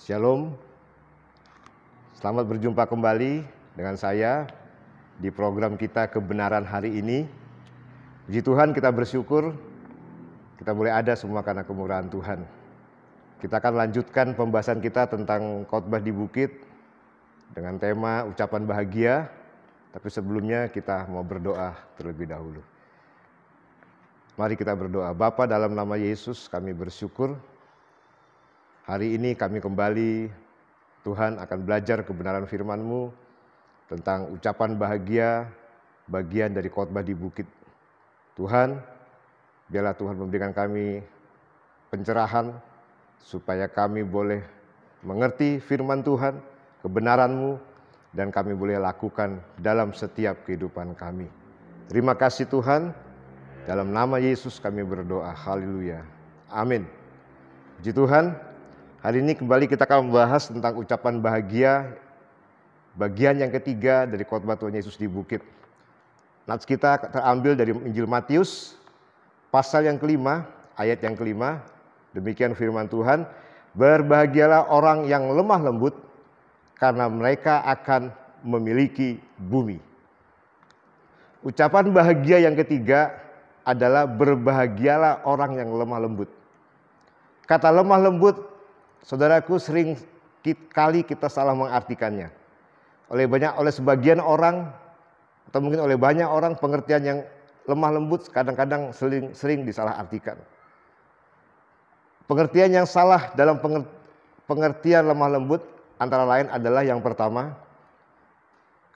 Shalom, selamat berjumpa kembali dengan saya di program kita Kebenaran Hari ini. Puji Tuhan, kita bersyukur kita boleh ada semua karena kemurahan Tuhan. Kita akan lanjutkan pembahasan kita tentang khotbah di bukit dengan tema ucapan bahagia. Tapi sebelumnya kita mau berdoa terlebih dahulu. Mari kita berdoa. Bapa, dalam nama Yesus kami bersyukur. Hari ini kami kembali, Tuhan, akan belajar kebenaran firman-Mu tentang ucapan bahagia, bagian dari khotbah di bukit. Tuhan, biarlah Tuhan memberikan kami pencerahan, supaya kami boleh mengerti firman Tuhan, kebenaran-Mu, dan kami boleh lakukan dalam setiap kehidupan kami. Terima kasih Tuhan, dalam nama Yesus kami berdoa, haleluya, amin. Puji Tuhan. Hari ini kembali kita akan membahas tentang ucapan bahagia, bagian yang ketiga dari khotbah Tuhan Yesus di bukit. Nats kita terambil dari Injil Matius, pasal yang kelima, ayat yang kelima. Demikian firman Tuhan, berbahagialah orang yang lemah lembut, karena mereka akan memiliki bumi. Ucapan bahagia yang ketiga adalah berbahagialah orang yang lemah lembut. Kata lemah lembut, saudaraku, sering kali kita salah mengartikannya. Oleh sebagian orang, atau mungkin oleh banyak orang, pengertian yang lemah lembut kadang-kadang sering disalahartikan. Pengertian yang salah dalam pengertian lemah lembut antara lain adalah yang pertama,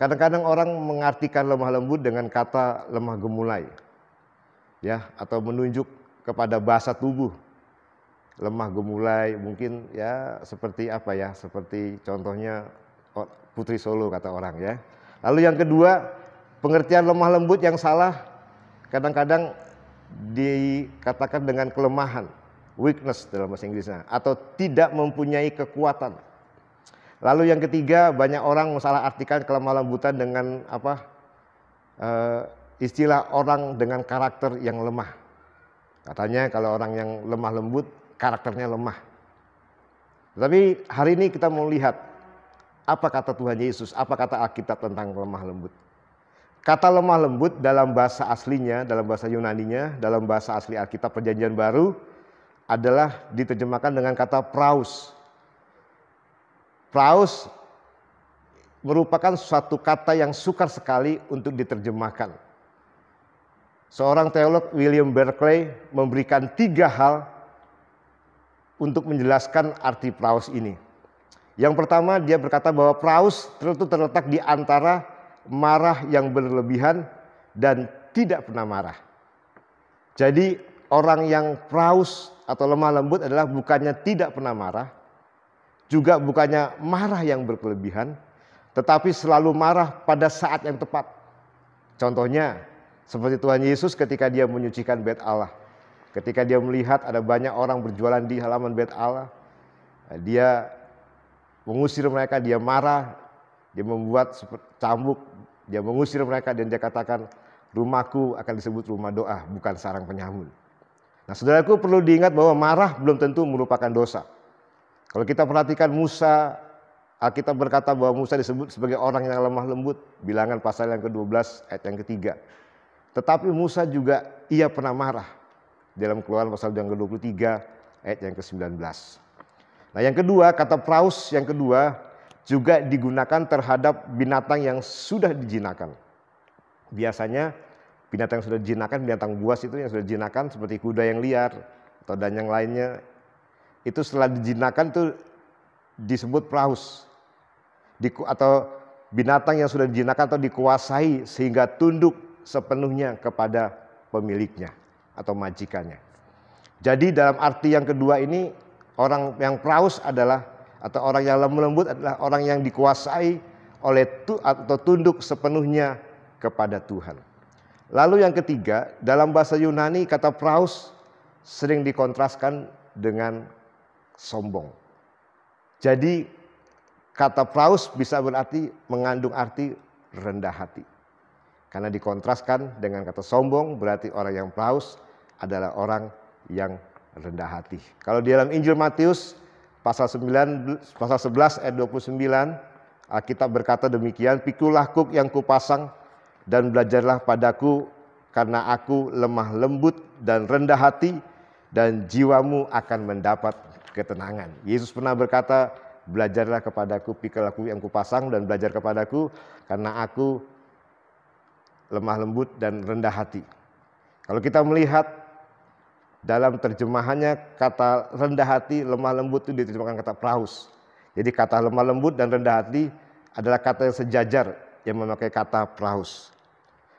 kadang-kadang orang mengartikan lemah lembut dengan kata lemah gemulai, ya, atau menunjuk kepada bahasa tubuh. Lemah gemulai mungkin ya seperti apa ya, seperti contohnya Putri Solo kata orang ya. Lalu yang kedua, pengertian lemah lembut yang salah kadang-kadang dikatakan dengan kelemahan, weakness dalam bahasa Inggrisnya, atau tidak mempunyai kekuatan. Lalu yang ketiga, banyak orang salah artikan kelemah lembutan dengan istilah orang dengan karakter yang lemah. Katanya kalau orang yang lemah lembut karakternya lemah. Tapi hari ini kita mau lihat apa kata Tuhan Yesus, apa kata Alkitab tentang lemah lembut. Kata lemah lembut dalam bahasa aslinya, dalam bahasa Yunaninya, dalam bahasa asli Alkitab Perjanjian Baru adalah diterjemahkan dengan kata praus. Praus merupakan suatu kata yang sukar sekali untuk diterjemahkan. Seorang teolog, William Barclay, memberikan 3 hal untuk menjelaskan arti praus ini. Yang pertama, dia berkata bahwa praus itu terletak di antara marah yang berlebihan dan tidak pernah marah. Jadi orang yang praus atau lemah lembut adalah bukannya tidak pernah marah, juga bukannya marah yang berkelebihan, tetapi selalu marah pada saat yang tepat. Contohnya seperti Tuhan Yesus ketika dia menyucikan bait Allah. Ketika dia melihat ada banyak orang berjualan di halaman bait Allah, dia mengusir mereka, dia marah, dia membuat cambuk, dia mengusir mereka dan dia katakan, rumahku akan disebut rumah doa, bukan sarang penyamun. Nah, saudaraku, perlu diingat bahwa marah belum tentu merupakan dosa. Kalau kita perhatikan Musa, Alkitab berkata bahwa Musa disebut sebagai orang yang lemah lembut, Bilangan pasal yang ke-12 ayat yang ketiga. Tetapi Musa juga ia pernah marah. Dalam Keluaran pasal yang ke-23 ayat yang ke-19. Nah, yang kedua, kata praus yang kedua juga digunakan terhadap binatang yang sudah dijinakan. Biasanya binatang yang sudah dijinakan, binatang buas itu yang sudah dijinakan seperti kuda yang liar atau dan yang lainnya, itu setelah dijinakan itu disebut praus. Atau binatang yang sudah dijinakan atau dikuasai sehingga tunduk sepenuhnya kepada pemiliknya atau majikannya. Jadi dalam arti yang kedua ini, orang yang praus adalah, atau orang yang lemah lembut adalah orang yang dikuasai oleh atau tunduk sepenuhnya kepada Tuhan. Lalu yang ketiga, dalam bahasa Yunani kata praus sering dikontraskan dengan sombong. Jadi kata praus bisa berarti mengandung arti rendah hati. Karena dikontraskan dengan kata sombong, berarti orang yang praus adalah orang yang rendah hati. Kalau di dalam Injil Matius pasal 11 ayat 29, Alkitab berkata demikian, "Pikulah kuk yang kupasang dan belajarlah padaku, karena aku lemah lembut dan rendah hati, dan jiwamu akan mendapat ketenangan." Yesus pernah berkata, "Belajarlah kepadaku, pikulah kuk yang kupasang dan belajar kepadaku, karena aku lemah lembut dan rendah hati." Kalau kita melihat dalam terjemahannya, kata rendah hati, lemah lembut itu diterjemahkan kata praus. Jadi kata lemah lembut dan rendah hati adalah kata yang sejajar yang memakai kata praus.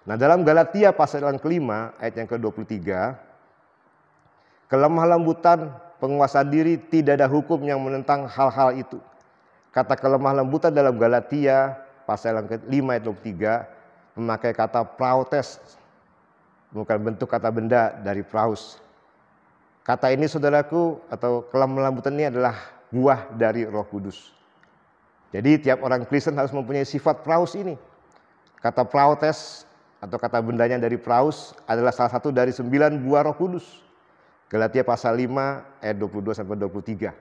Nah, dalam Galatia pasal yang kelima ayat yang ke-23, kelemah lembutan, penguasaan diri, tidak ada hukum yang menentang hal-hal itu. Kata kelemah lembutan dalam Galatia pasal yang kelima ayat 23 memakai kata prautes, bukan bentuk kata benda dari praus. Kata ini saudaraku, atau kelemah lembutan ini adalah buah dari Roh Kudus. Jadi tiap orang Kristen harus mempunyai sifat praus ini. Kata prautes atau kata bendanya dari praus adalah salah satu dari 9 buah Roh Kudus. Galatia pasal 5 ayat 22 sampai 23.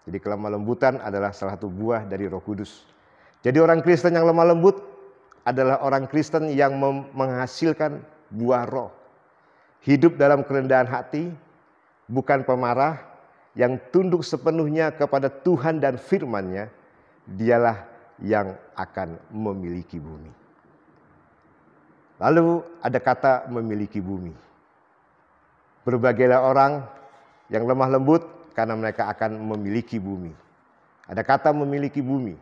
Jadi kelemah lembutan adalah salah satu buah dari Roh Kudus. Jadi orang Kristen yang lemah lembut adalah orang Kristen yang menghasilkan buah roh. Hidup dalam kerendahan hati, bukan pemarah, yang tunduk sepenuhnya kepada Tuhan dan firman-Nya, dialah yang akan memiliki bumi. Lalu ada kata memiliki bumi. Berbagailah orang yang lemah lembut karena mereka akan memiliki bumi. Ada kata memiliki bumi.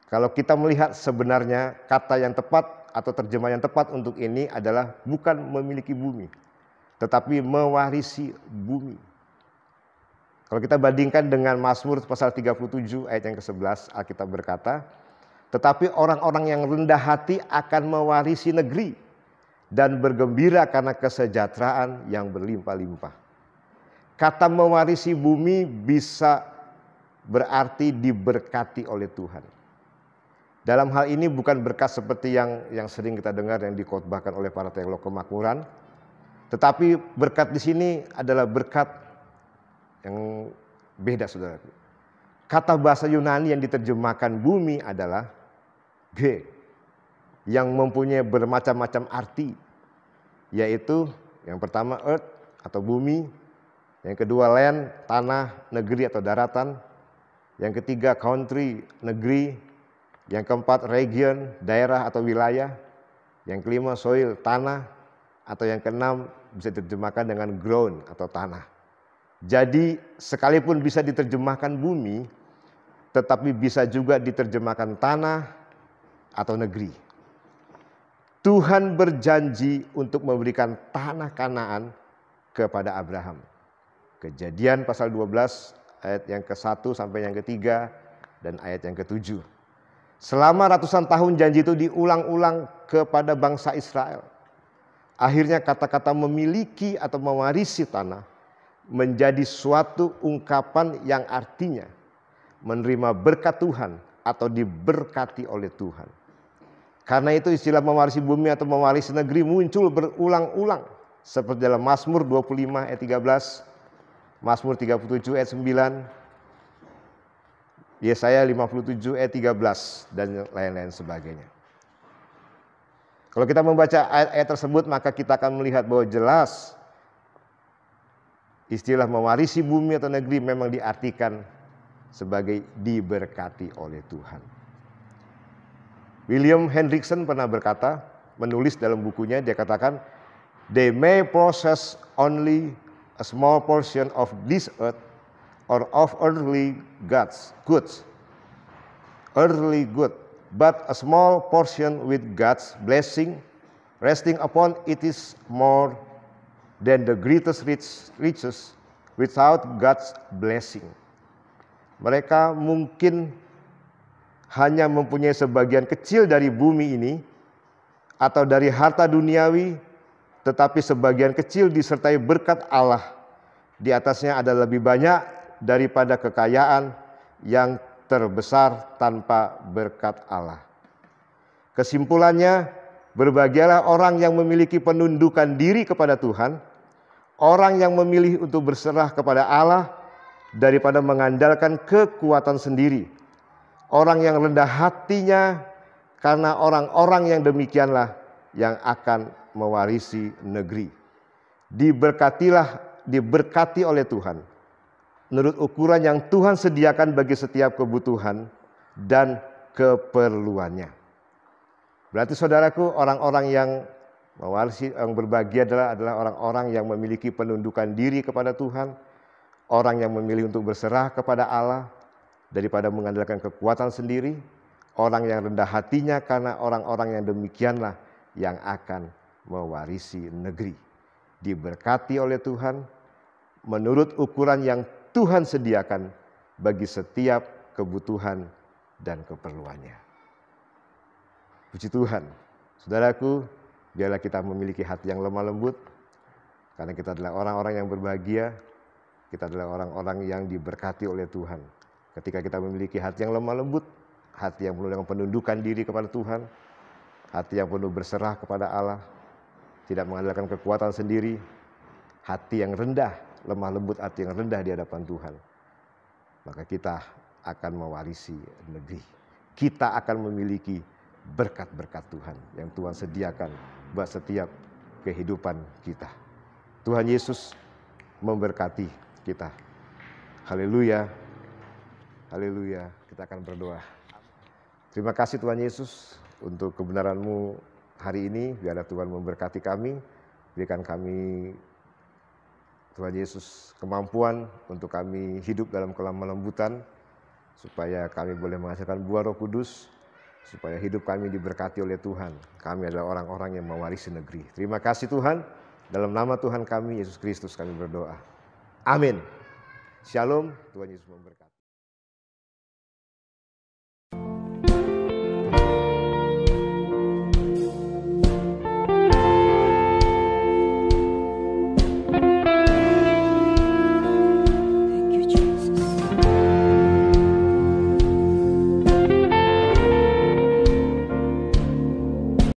Kalau kita melihat sebenarnya kata yang tepat atau terjemahan yang tepat untuk ini adalah bukan memiliki bumi, tetapi mewarisi bumi. Kalau kita bandingkan dengan Mazmur pasal 37 ayat yang ke-11, Alkitab berkata, "Tetapi orang-orang yang rendah hati akan mewarisi negeri dan bergembira karena kesejahteraan yang berlimpah-limpah." Kata mewarisi bumi bisa berarti diberkati oleh Tuhan. Dalam hal ini bukan berkat seperti yang sering kita dengar yang dikhotbahkan oleh para teolog kemakmuran, tetapi berkat di sini adalah berkat yang beda, saudara. Kata bahasa Yunani yang diterjemahkan bumi adalah ge, yang mempunyai bermacam-macam arti, yaitu yang pertama earth atau bumi, yang kedua land, tanah, negeri atau daratan, yang ketiga country, negeri, yang keempat region, daerah atau wilayah, yang kelima soil, tanah, atau yang keenam bisa diterjemahkan dengan ground atau tanah. Jadi sekalipun bisa diterjemahkan bumi, tetapi bisa juga diterjemahkan tanah atau negeri. Tuhan berjanji untuk memberikan tanah Kanaan kepada Abraham. Kejadian pasal 12 ayat yang ke-1 sampai yang ke-3 dan ayat yang ke-7. Selama ratusan tahun janji itu diulang-ulang kepada bangsa Israel. Akhirnya kata-kata memiliki atau mewarisi tanah menjadi suatu ungkapan yang artinya menerima berkat Tuhan atau diberkati oleh Tuhan. Karena itu istilah mewarisi bumi atau mewarisi negeri muncul berulang-ulang. Seperti dalam Mazmur 25 ayat 13, Mazmur 37 ayat 9, Yesaya 57 ayat 13 dan lain-lain sebagainya. Kalau kita membaca ayat-ayat tersebut, maka kita akan melihat bahwa jelas istilah mewarisi bumi atau negeri memang diartikan sebagai diberkati oleh Tuhan. William Hendrickson pernah berkata, menulis dalam bukunya, dia katakan, "They may possess only a small portion of this earth or of earthly goods, but a small portion with God's blessing resting upon it is more than the greatest riches without God's blessing." Mereka mungkin hanya mempunyai sebagian kecil dari bumi ini atau dari harta duniawi, tetapi sebagian kecil disertai berkat Allah. Di atasnya ada lebih banyak daripada kekayaan yang terbesar tanpa berkat Allah. Kesimpulannya, berbahagialah orang yang memiliki penundukan diri kepada Tuhan, orang yang memilih untuk berserah kepada Allah, daripada mengandalkan kekuatan sendiri. Orang yang rendah hatinya, karena orang-orang yang demikianlah yang akan mewarisi negeri. Diberkati oleh Tuhan menurut ukuran yang Tuhan sediakan bagi setiap kebutuhan dan keperluannya. Berarti saudaraku, orang-orang yang mewarisi, yang berbahagia adalah orang-orang yang memiliki penundukan diri kepada Tuhan, orang yang memilih untuk berserah kepada Allah daripada mengandalkan kekuatan sendiri, orang yang rendah hatinya, karena orang-orang yang demikianlah yang akan mewarisi negeri. Diberkati oleh Tuhan menurut ukuran yang Tuhan sediakan bagi setiap kebutuhan dan keperluannya. Puji Tuhan. Saudaraku, biarlah kita memiliki hati yang lemah lembut, karena kita adalah orang-orang yang berbahagia, kita adalah orang-orang yang diberkati oleh Tuhan. Ketika kita memiliki hati yang lemah lembut, hati yang penuh dengan penundukan diri kepada Tuhan, hati yang penuh berserah kepada Allah, tidak mengandalkan kekuatan sendiri, hati yang rendah, lemah lembut, hati yang rendah di hadapan Tuhan, maka kita akan mewarisi negeri. Kita akan memiliki berkat-berkat Tuhan yang Tuhan sediakan buat setiap kehidupan kita. Tuhan Yesus memberkati kita. Haleluya. Haleluya. Kita akan berdoa. Terima kasih Tuhan Yesus untuk kebenaran-Mu hari ini. Biarlah Tuhan memberkati kami. Berikan kami, Tuhan Yesus, kemampuan untuk kami hidup dalam kelemah lembutan, supaya kami boleh menghasilkan buah Roh Kudus, supaya hidup kami diberkati oleh Tuhan. Kami adalah orang-orang yang mewarisi negeri. Terima kasih Tuhan. Dalam nama Tuhan kami, Yesus Kristus, kami berdoa. Amin. Shalom. Tuhan Yesus memberkati.